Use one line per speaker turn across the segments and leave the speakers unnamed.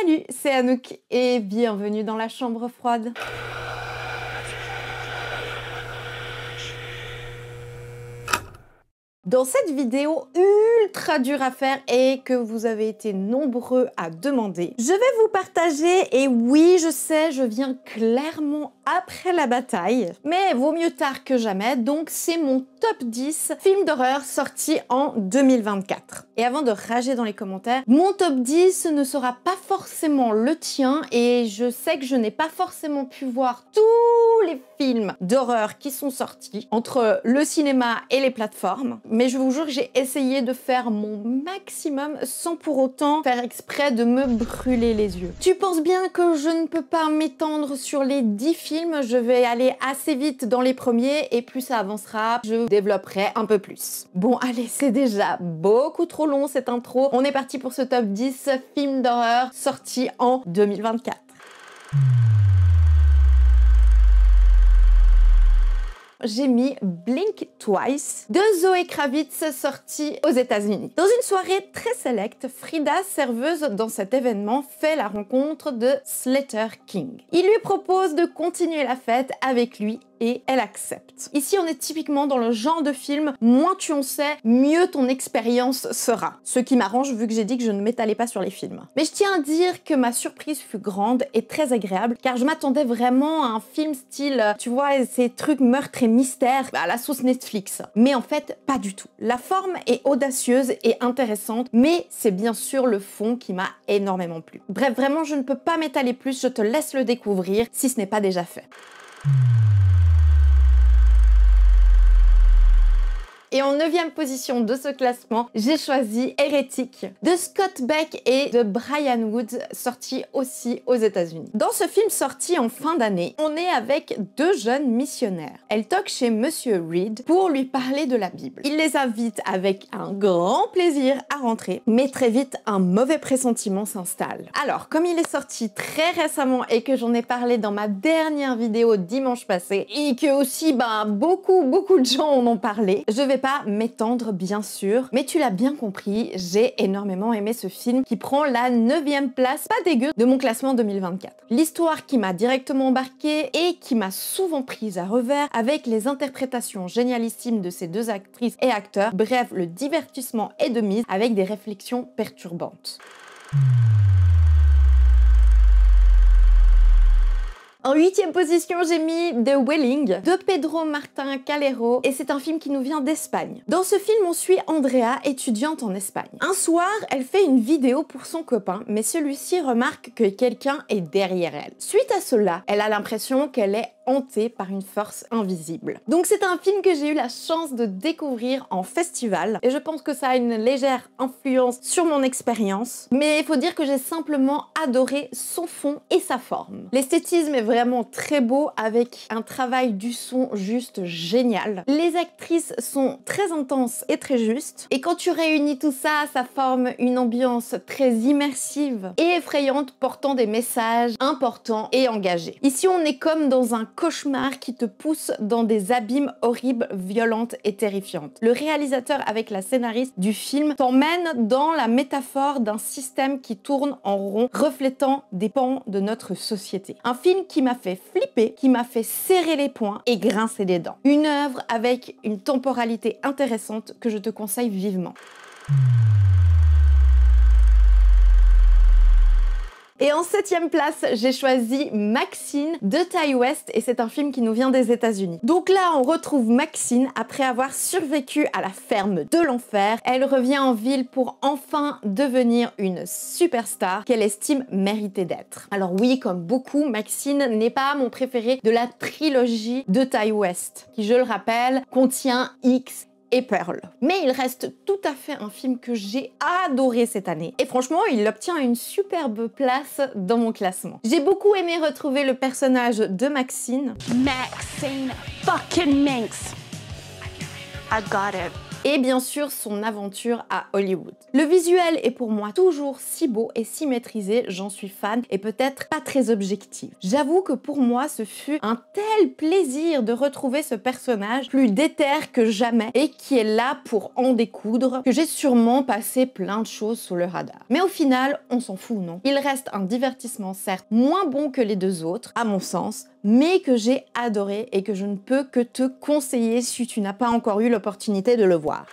Salut, c'est Anouk et bienvenue dans la chambre froide. Dans cette vidéo ultra dure à faire et que vous avez été nombreux à demander, je vais vous partager, et oui je sais, je viens clairement après la bataille, mais vaut mieux tard que jamais, donc c'est mon top 10 films d'horreur sortis en 2024. Et avant de rager dans les commentaires, mon top 10 ne sera pas forcément le tien et je sais que je n'ai pas forcément pu voir tous les films d'horreur qui sont sortis entre le cinéma et les plateformes, mais je vous jure que j'ai essayé de faire mon maximum sans pour autant faire exprès de me brûler les yeux. Tu penses bien que je ne peux pas m'étendre sur les 10 films, je vais aller assez vite dans les premiers et plus ça avancera, je développerai un peu plus. Bon allez, c'est déjà beaucoup trop long cette intro, on est parti pour ce top 10 films d'horreur sortis en 2024. J'ai mis Blink Twice de Zoé Kravitz sorti aux États-Unis. Dans une soirée très sélecte, Frida, serveuse dans cet événement, fait la rencontre de Slater King. Il lui propose de continuer la fête avec lui et elle accepte. Ici, on est typiquement dans le genre de film, moins tu en sais, mieux ton expérience sera. Ce qui m'arrange vu que j'ai dit que je ne m'étalais pas sur les films. Mais je tiens à dire que ma surprise fut grande et très agréable, car je m'attendais vraiment à un film style, tu vois, ces trucs meurtres et mystères à la sauce Netflix. Mais en fait, pas du tout. La forme est audacieuse et intéressante, mais c'est bien sûr le fond qui m'a énormément plu. Bref, vraiment, je ne peux pas m'étaler plus, je te laisse le découvrir si ce n'est pas déjà fait. Et en 9e position de ce classement, j'ai choisi Hérétique de Scott Beck et de Brian Wood, sorti aussi aux États-Unis. Dans ce film sorti en fin d'année, on est avec deux jeunes missionnaires. Elles toquent chez Monsieur Reed pour lui parler de la Bible. Il les invite avec un grand plaisir à rentrer, mais très vite, un mauvais pressentiment s'installe. Alors, comme il est sorti très récemment et que j'en ai parlé dans ma dernière vidéo dimanche passé, et que aussi, beaucoup de gens en ont parlé, je vais pas m'étendre bien sûr, mais tu l'as bien compris, j'ai énormément aimé ce film qui prend la 9e place, pas dégueu, de mon classement 2024. L'histoire qui m'a directement embarquée et qui m'a souvent prise à revers avec les interprétations génialissimes de ces deux actrices et acteurs, bref, le divertissement est de mise avec des réflexions perturbantes. En 8e position, j'ai mis The Wailing de Pedro Martin Calero et c'est un film qui nous vient d'Espagne. Dans ce film, on suit Andrea, étudiante en Espagne. Un soir, elle fait une vidéo pour son copain, mais celui-ci remarque que quelqu'un est derrière elle. Suite à cela, elle a l'impression qu'elle est hantée par une force invisible. Donc c'est un film que j'ai eu la chance de découvrir en festival et je pense que ça a une légère influence sur mon expérience, mais il faut dire que j'ai simplement adoré son fond et sa forme. L'esthétisme est vraiment très beau avec un travail du son juste génial. Les actrices sont très intenses et très justes et quand tu réunis tout ça, ça forme une ambiance très immersive et effrayante portant des messages importants et engagés. Ici on est comme dans un cauchemar qui te pousse dans des abîmes horribles, violentes et terrifiantes. Le réalisateur avec la scénariste du film t'emmène dans la métaphore d'un système qui tourne en rond, reflétant des pans de notre société. Un film qui m'a fait flipper, qui m'a fait serrer les poings et grincer les dents. Une œuvre avec une temporalité intéressante que je te conseille vivement. Et en 7e place, j'ai choisi Maxine de Ti West et c'est un film qui nous vient des États-Unis. Donc là, on retrouve Maxine après avoir survécu à la ferme de l'enfer. Elle revient en ville pour enfin devenir une superstar qu'elle estime mériter d'être. Alors oui, comme beaucoup, Maxine n'est pas mon préféré de la trilogie de Ti West, qui, je le rappelle, contient X et Pearl. Mais il reste tout à fait un film que j'ai adoré cette année. Et franchement, il obtient une superbe place dans mon classement. J'ai beaucoup aimé retrouver le personnage de Maxine.
Maxine fucking Minx. I got it.
et bien sûr son aventure à Hollywood. Le visuel est pour moi toujours si beau et si maîtrisé, j'en suis fan et peut-être pas très objective. J'avoue que pour moi ce fut un tel plaisir de retrouver ce personnage plus déter que jamais et qui est là pour en découdre que j'ai sûrement passé plein de choses sous le radar. Mais au final, on s'en fout, non? Il reste un divertissement certes moins bon que les deux autres, à mon sens, mais que j'ai adoré et que je ne peux que te conseiller si tu n'as pas encore eu l'opportunité de le voir.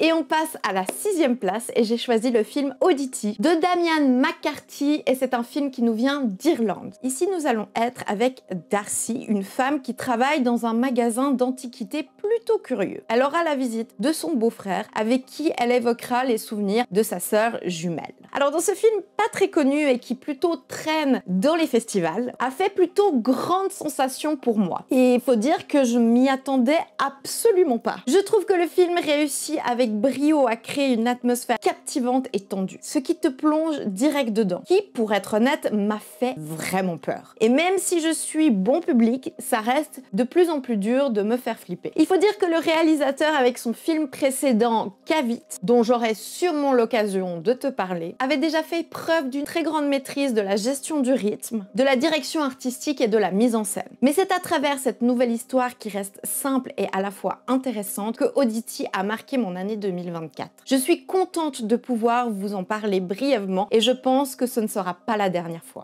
Et on passe à la 6e place et j'ai choisi le film Oddity de Damian McCarthy et c'est un film qui nous vient d'Irlande. Ici nous allons être avec Darcy, une femme qui travaille dans un magasin d'antiquités plutôt curieux. Elle aura la visite de son beau-frère avec qui elle évoquera les souvenirs de sa sœur jumelle. Alors dans ce film pas très connu et qui plutôt traîne dans les festivals, a fait plutôt grande sensation pour moi. Et il faut dire que je m'y attendais absolument pas. Je trouve que le film réussit avec brio à créer une atmosphère captivante et tendue, ce qui te plonge direct dedans, qui, pour être honnête, m'a fait vraiment peur. Et même si je suis bon public, ça reste de plus en plus dur de me faire flipper. Il faut dire que le réalisateur, avec son film précédent Cavite, dont j'aurai sûrement l'occasion de te parler, avait déjà fait preuve d'une très grande maîtrise de la gestion du rythme, de la direction artistique et de la mise en scène. Mais c'est à travers cette nouvelle histoire qui reste simple et à la fois intéressante que Oddity a marqué mon année 2024. Je suis contente de pouvoir vous en parler brièvement et je pense que ce ne sera pas la dernière fois.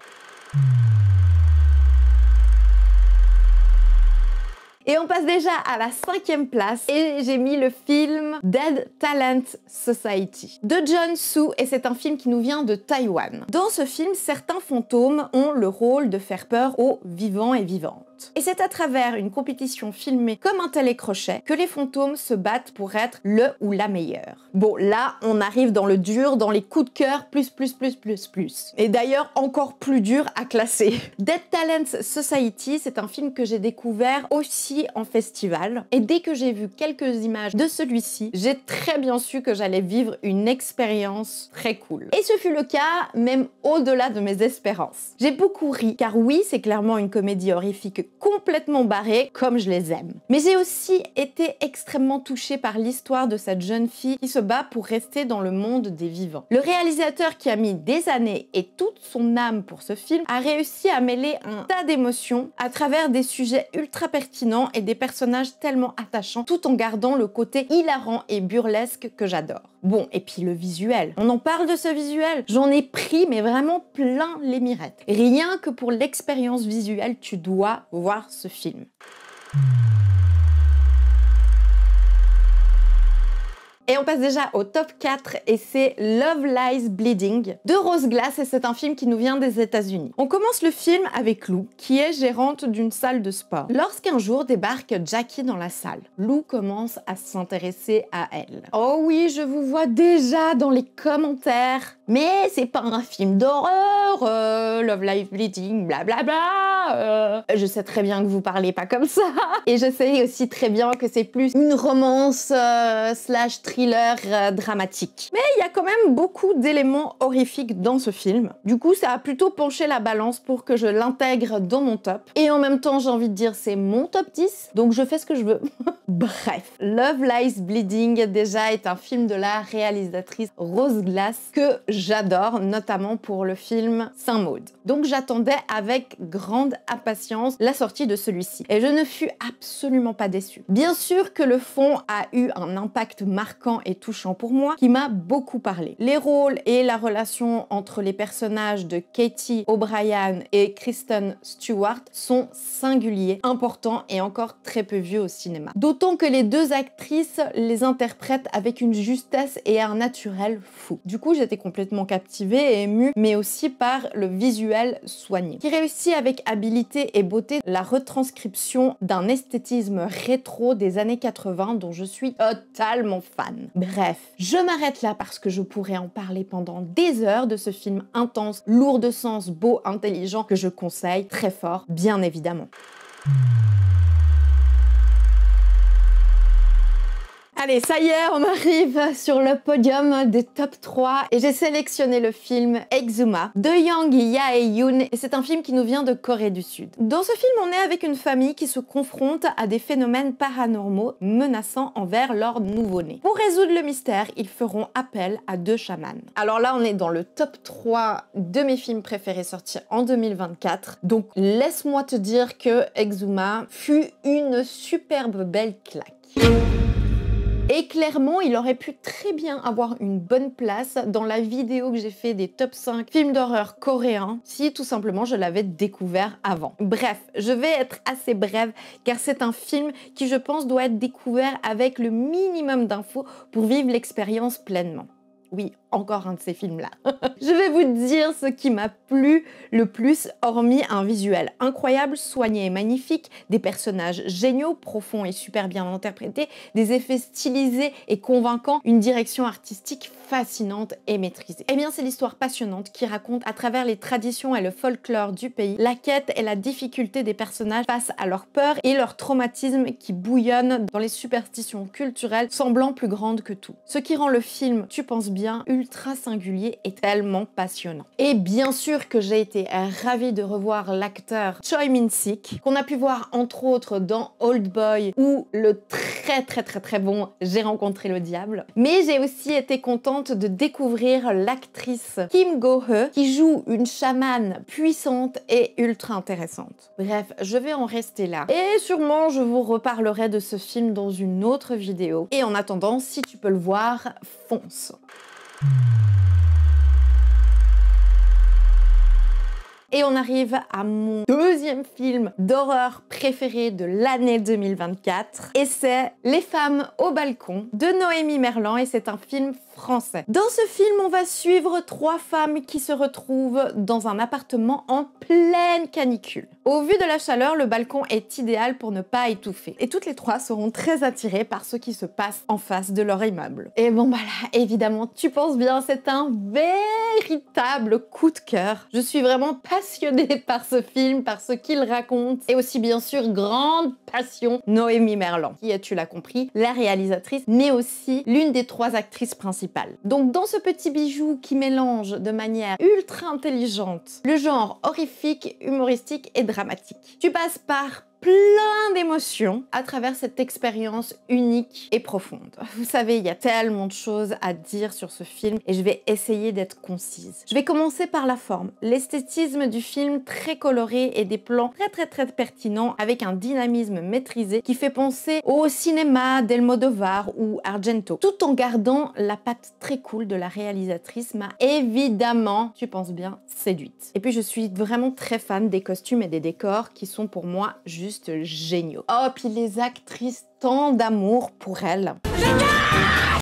Et on passe déjà à la 5e place et j'ai mis le film Dead Talent Society de John Soo et c'est un film qui nous vient de Taïwan. Dans ce film, certains fantômes ont le rôle de faire peur aux vivants et vivantes. Et c'est à travers une compétition filmée comme un télécrochet que les fantômes se battent pour être le ou la meilleure. Bon, là, on arrive dans le dur, dans les coups de cœur, plus. Et d'ailleurs, encore plus dur à classer. Dead Talent Society, c'est un film que j'ai découvert aussi en festival. Et dès que j'ai vu quelques images de celui-ci, j'ai très bien su que j'allais vivre une expérience très cool. Et ce fut le cas, même au-delà de mes espérances. J'ai beaucoup ri, car oui, c'est clairement une comédie horrifique complètement barrée, comme je les aime. Mais j'ai aussi été extrêmement touchée par l'histoire de cette jeune fille qui se bat pour rester dans le monde des vivants. Le réalisateur, qui a mis des années et toute son âme pour ce film, a réussi à mêler un tas d'émotions à travers des sujets ultra pertinents et des personnages tellement attachants, tout en gardant le côté hilarant et burlesque que j'adore. Bon, et puis le visuel. On en parle de ce visuel. J'en ai pris, mais vraiment plein les mirettes. Rien que pour l'expérience visuelle, tu dois voir ce film. Et on passe déjà au top 4 et c'est Love Lies Bleeding de Rose Glass et c'est un film qui nous vient des États-Unis. On commence le film avec Lou, qui est gérante d'une salle de sport. Lorsqu'un jour débarque Jackie dans la salle, Lou commence à s'intéresser à elle. Oh oui, je vous vois déjà dans les commentaires. Mais c'est pas un film d'horreur, Love Lies Bleeding, blablabla. Je sais très bien que vous parlez pas comme ça. Et je sais aussi très bien que c'est plus une romance slash thriller dramatique. Mais il y a quand même beaucoup d'éléments horrifiques dans ce film. Du coup, ça a plutôt penché la balance pour que je l'intègre dans mon top. Et en même temps, j'ai envie de dire, c'est mon top 10, donc je fais ce que je veux. Bref, Love Lies Bleeding, déjà, est un film de la réalisatrice Rose Glass que j'adore, notamment pour le film Saint-Maud. Donc j'attendais avec grande impatience la sortie de celui-ci. Et je ne fus absolument pas déçue. Bien sûr que le fond a eu un impact marquant et touchant pour moi, qui m'a beaucoup parlé. Les rôles et la relation entre les personnages de Katie O'Brien et Kristen Stewart sont singuliers, importants et encore très peu vus au cinéma. D'autant que les deux actrices les interprètent avec une justesse et un naturel fou. Du coup, j'étais complètement captivée et émue, mais aussi par le visuel soigné, qui réussit avec habileté et beauté la retranscription d'un esthétisme rétro des années 80 dont je suis totalement fan. Bref, je m'arrête là parce que je pourrais en parler pendant des heures de ce film intense, lourd de sens, beau, intelligent, que je conseille très fort, bien évidemment. Allez, ça y est, on arrive sur le podium des top 3 et j'ai sélectionné le film Exuma de Yang Jae-yoon et c'est un film qui nous vient de Corée du Sud. Dans ce film, on est avec une famille qui se confronte à des phénomènes paranormaux menaçants envers leur nouveau-né. Pour résoudre le mystère, ils feront appel à 2 chamans. Alors là, on est dans le top 3 de mes films préférés sortis en 2024, donc laisse-moi te dire que Exuma fut une superbe belle claque. Et clairement, il aurait pu très bien avoir une bonne place dans la vidéo que j'ai fait des top 5 films d'horreur coréens si tout simplement je l'avais découvert avant. Bref, je vais être assez brève car c'est un film qui je pense doit être découvert avec le minimum d'infos pour vivre l'expérience pleinement. Oui, encore un de ces films-là. Je vais vous dire ce qui m'a plu le plus, hormis un visuel incroyable, soigné et magnifique, des personnages géniaux, profonds et super bien interprétés, des effets stylisés et convaincants, une direction artistique fascinante et maîtrisée. Eh bien, c'est l'histoire passionnante qui raconte à travers les traditions et le folklore du pays, la quête et la difficulté des personnages face à leur peur et leur traumatisme qui bouillonnent dans les superstitions culturelles semblant plus grandes que tout. Ce qui rend le film, tu penses bien, ultra singulier et tellement passionnant. Et bien sûr que j'ai été ravie de revoir l'acteur Choi Min-sik, qu'on a pu voir entre autres dans Old Boy ou le très bon J'ai rencontré le diable. Mais j'ai aussi été contente de découvrir l'actrice Kim Go-he qui joue une chamane puissante et ultra intéressante. Bref, je vais en rester là. Et sûrement je vous reparlerai de ce film dans une autre vidéo. Et en attendant, si tu peux le voir, fonce. Et on arrive à mon deuxième film d'horreur préféré de l'année 2024 et c'est Les femmes au balcon de Noémie Merlan et c'est un film français. Dans ce film, on va suivre 3 femmes qui se retrouvent dans un appartement en pleine canicule. Au vu de la chaleur, le balcon est idéal pour ne pas étouffer. Et toutes les 3 seront très attirées par ce qui se passe en face de leur immeuble. Et bon bah là, évidemment, tu penses bien, c'est un véritable coup de cœur. Je suis vraiment passionnée par ce film, par ce qu'il raconte. Et aussi bien sûr, grande passion, Noémie Merlan, qui est, tu l'as compris, la réalisatrice, mais aussi l'une des 3 actrices principales. Donc dans ce petit bijou qui mélange de manière ultra intelligente le genre horrifique, humoristique et dramatique. Tu passes par plein d'émotions à travers cette expérience unique et profonde. Vous savez, il y a tellement de choses à dire sur ce film et je vais essayer d'être concise. Je vais commencer par la forme. L'esthétisme du film très coloré et des plans très pertinents avec un dynamisme maîtrisé qui fait penser au cinéma d'Almodovar ou Argento, tout en gardant la patte très cool de la réalisatrice m'a évidemment, tu penses bien, séduite. Et puis je suis vraiment très fan des costumes et des décors qui sont pour moi juste géniaux. Oh, puis les actrices, tant d'amour pour elles.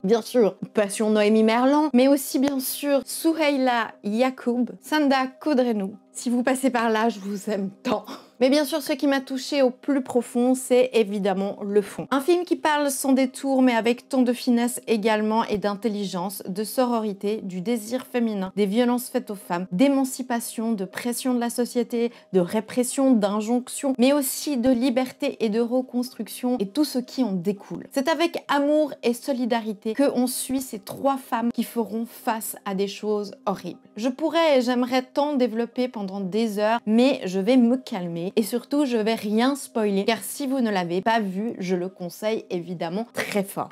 Bien sûr, passion Noémie Merlan, mais aussi bien sûr Souheila Yacoub, Sanda Kudrenou. Si vous passez par là, je vous aime tant. Mais bien sûr, ce qui m'a touchée au plus profond, c'est évidemment le fond. Un film qui parle sans détour, mais avec tant de finesse également et d'intelligence, de sororité, du désir féminin, des violences faites aux femmes, d'émancipation, de pression de la société, de répression, d'injonction, mais aussi de liberté et de reconstruction et tout ce qui en découle. C'est avec amour et solidarité que on suit ces 3 femmes qui feront face à des choses horribles. Je pourrais et j'aimerais tant développer pendant des heures, mais je vais me calmer. Et surtout, je vais rien spoiler, car si vous ne l'avez pas vu, je le conseille évidemment très fort.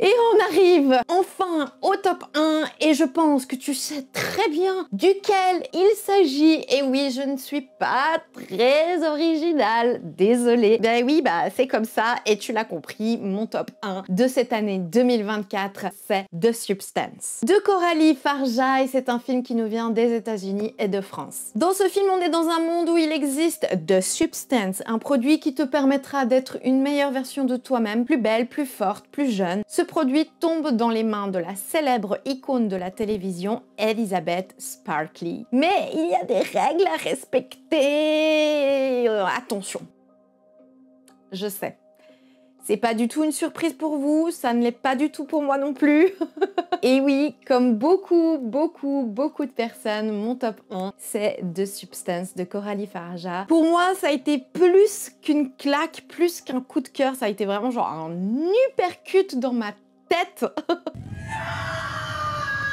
Et on arrive enfin au top 1 et je pense que tu sais très bien duquel il s'agit. Et oui, je ne suis pas très originale, désolée. Ben oui, bah c'est comme ça et tu l'as compris, mon top 1 de cette année 2024, c'est The Substance. De Coralie Farjai, c'est un film qui nous vient des États-Unis et de France. Dans ce film, on est dans un monde où il existe The Substance, un produit qui te permettra d'être une meilleure version de toi-même, plus belle, plus forte, plus jeune. Ce produit tombe dans les mains de la célèbre icône de la télévision, Elizabeth Sparkley. Mais il y a des règles à respecter. Attention. Je sais. C'est pas du tout une surprise pour vous, ça ne l'est pas du tout pour moi non plus. Et oui, comme beaucoup de personnes, mon top 1, c'est The Substance de Coralie Farja. Pour moi, ça a été plus qu'une claque, plus qu'un coup de cœur, ça a été vraiment genre un uppercut dans ma tête.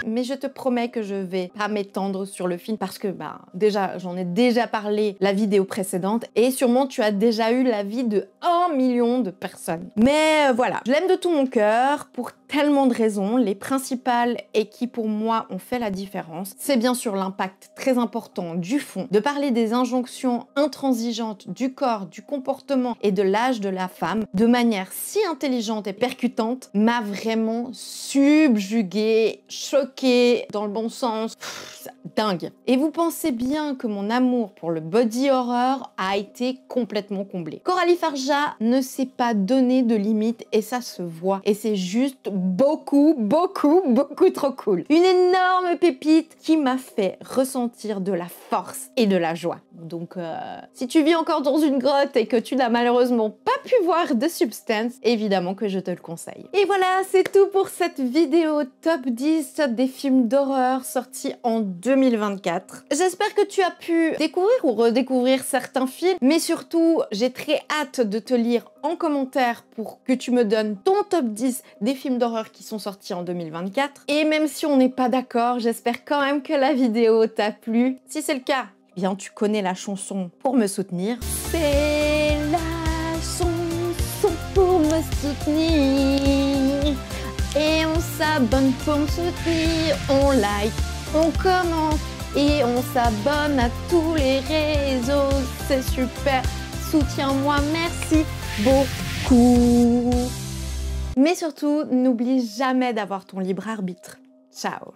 Mais je te promets que je vais pas m'étendre sur le film parce que déjà j'en ai déjà parlé la vidéo précédente et sûrement tu as déjà eu l'avis de 1 million de personnes. Mais voilà, je l'aime de tout mon cœur pour tellement de raisons. Les principales et qui pour moi ont fait la différence, c'est bien sûr l'impact très important du fond, de parler des injonctions intransigeantes du corps, du comportement et de l'âge de la femme de manière si intelligente et percutante, m'a vraiment subjuguée, choquée dans le bon sens. Dingue. Et vous pensez bien que mon amour pour le body horror a été complètement comblé. Coralie Farja ne s'est pas donné de limites et ça se voit. Et c'est juste beaucoup trop cool. Une énorme pépite qui m'a fait ressentir de la force et de la joie. Donc si tu vis encore dans une grotte et que tu n'as malheureusement pas pu voir The Substance, évidemment que je te le conseille. Et voilà, c'est tout pour cette vidéo top 10 des films d'horreur sortis en 2024. J'espère que tu as pu découvrir ou redécouvrir certains films, mais surtout, j'ai très hâte de te lire en commentaire pour que tu me donnes ton top 10 des films d'horreur qui sont sortis en 2024. Et même si on n'est pas d'accord, j'espère quand même que la vidéo t'a plu. Si c'est le cas, eh bien tu connais la chanson pour me soutenir. C'est la chanson pour me soutenir. Et on s'abonne pour me soutenir. On like, on commente et on s'abonne à tous les réseaux. C'est super. Soutiens-moi, merci beaucoup. Mais surtout, n'oublie jamais d'avoir ton libre arbitre. Ciao.